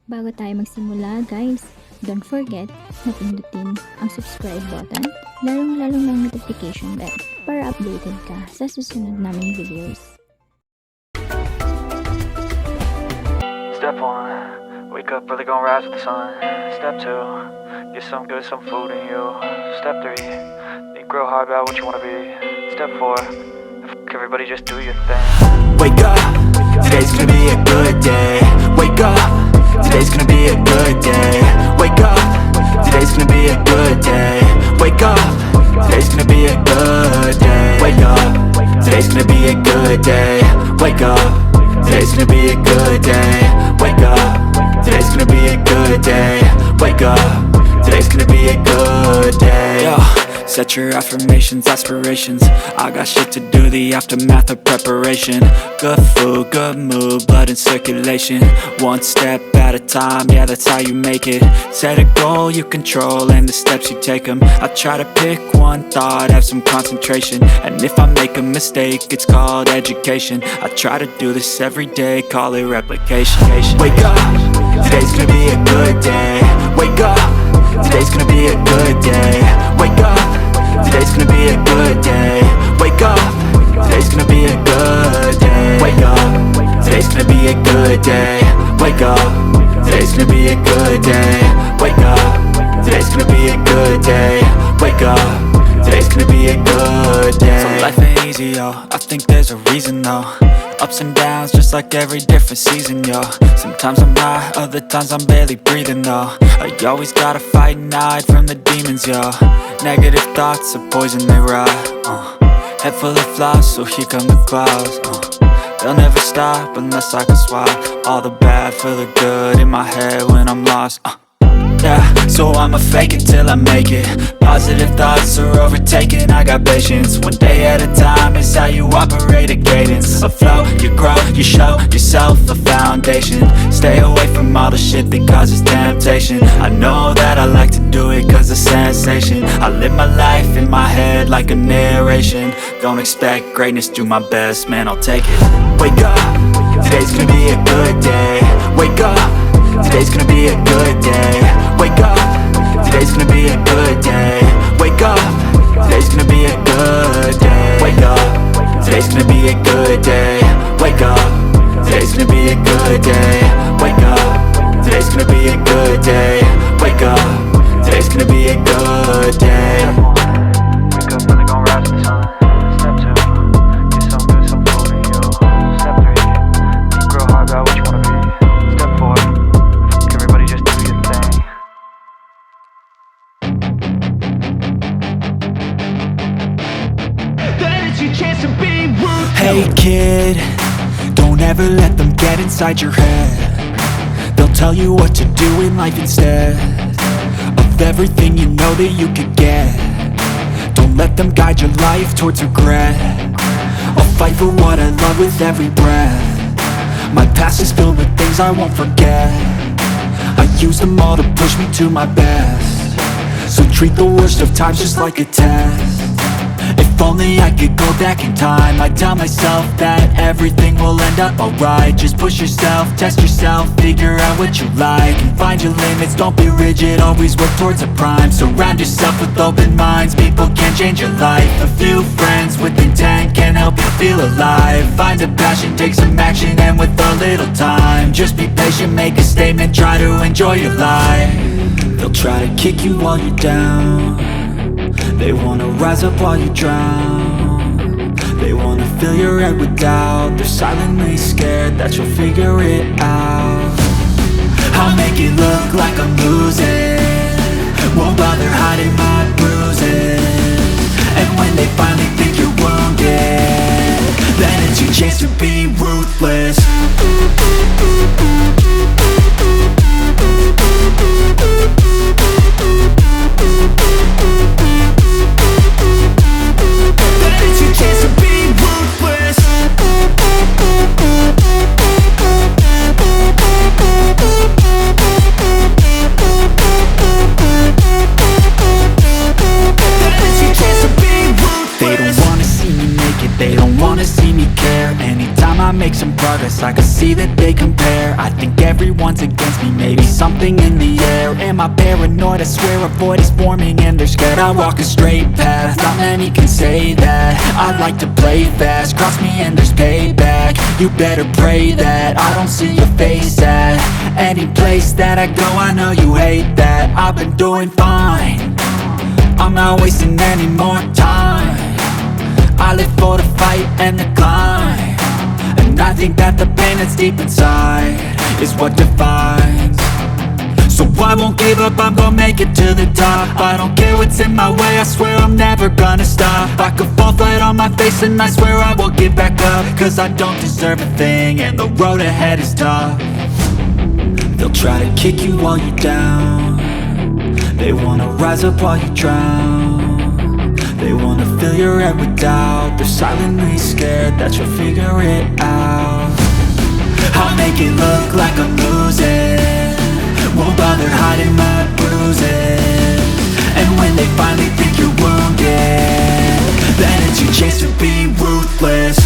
Bago tayo magsimula guys, don't forget na pindutin ang subscribe button, lalong-lalong ng notification bell para updated ka sa susunod naming videos. Step 1, wake up early, gonna rise with the sun. Step 2, get some good, some food in you. Step 3, think real hard about what you wanna be. Step 4, everybody just do your thing. Wake up, today's gonna be a good day. Wake up, today's gonna be a good day. Wake up, today's gonna be a good day. Wake up, today's gonna be a good day. Wake up, today's gonna be a good day. Wake up, today's gonna be a good day. Wake up, today's gonna be a good day. Wake up, today's gonna be a good day. Yo, set your affirmations, aspirations. I got shit to do, the aftermath of preparation. Good food, good mood, blood in circulation. One step at a time, yeah, that's how you make it. Set a goal you control and the steps you take them. I try to pick one thought, have some concentration. And if I make a mistake, it's called education. I try to do this every day, call it replication. Wake up, today's gonna be a good day. Wake up, today's gonna be a good day. Wake up, today's gonna be a good day. Wake up, today's gonna be a good day. Wake up, today's gonna be a good day. Wake up, today's gonna be a good day. Wake up, today's gonna be a good day. Wake up, today's gonna be a good day. So life ain't easy, yo, I think there's a reason though. Ups and downs, just like every different season, yo. Sometimes I'm high, other times I'm barely breathing, though. I always gotta fight and hide from the demons, yo. Negative thoughts are poison, they rot. Head full of flies, so here come the clouds. They'll never stop unless I can swap all the bad for the good in my head when I'm lost. Yeah, so I'ma fake it till I make it. Positive thoughts are overtaken, I got patience. One day at a time is how you operate a cadence. A flow, you grow, you show yourself a foundation. Stay away from all the shit that causes temptation. I know that I like to do it cause it's sensation. I live my life in my head like a narration. Don't expect greatness, do my best, man, I'll take it. Wake up, today's gonna be a good day. Wake up, today's gonna be a good day. Wake up, today's gonna be a good day. Wake up, today's gonna be a good day. Wake up, today's gonna be a good day. Wake up, today's gonna be a good day. Wake up, today's gonna be a good day. Wake up, today's gonna be a good day. Wake up early, gonna rise with the sun. Step 2, get some good, some food in you. Step 3, think real hard about what you wanna be. Step 4, everybody just do your thing. Hey kid, don't ever let them get inside your head. They'll tell you what to do in life instead of everything you know that you could get. Don't let them guide your life towards regret. I'll fight for what I love with every breath. My past is filled with things I won't forget. I use them all to push me to my best. So treat the worst of times just like a test. If only I could go back in time, I'd tell myself that everything will end up alright. Just push yourself, test yourself, figure out what you like, and find your limits, don't be rigid, always work towards a prime. Surround yourself with open minds, people can change your life. A few friends with intent can help you feel alive. Find a passion, take some action, and with a little time, just be patient, make a statement, try to enjoy your life. They'll try to kick you while you're down. They wanna rise up while you drown. They wanna fill your head with doubt. They're silently scared that you'll figure it out. I'll make it look like I'm losing, won't bother hiding my bruises. And when they finally think you're wounded, then it's your chance to be ruthless. some progress, I can see that they compare. I think everyone's against me, maybe something in the air. Am I paranoid? I swear a void is forming and they're scared. I walk a straight path, not many can say that. I like to play fast, cross me and there's payback. You better pray that I don't see your face at any place that I go. I know you hate that. I've been doing fine, I'm not wasting any more time. I live for the fight and the climb, and I think that the pain that's deep inside is what defines. So I won't give up, I'm gonna make it to the top. I don't care what's in my way, I swear I'm never gonna stop. I could fall flat on my face and I swear I will get back up, cause I don't deserve a thing and the road ahead is tough. They'll try to kick you while you're down, they wanna rise up while you drown. They wanna fill your head with doubt, they're silently scared that you'll figure it out. I'll make it look like I'm losing, won't bother hiding my bruises. And when they finally think you're wounded, then it's your chance to be ruthless.